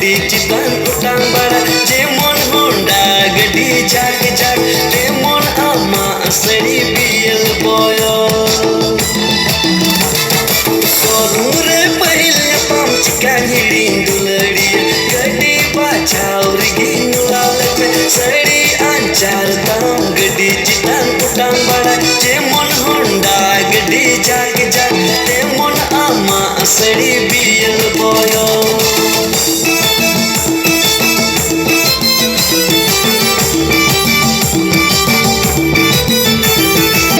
गड्डी चितन उठान बड़ा जेमन होंडा गड्डी जाग जाग तेमन आमा सड़ी बियल बोयो सोरूरे पहिले पाम चिकन हिड़िन दुलड़ी गड्डी बाचाव रिगिन लालत सड़ी अंचार दाम गड्डी चितन उठान बड़ा जेमन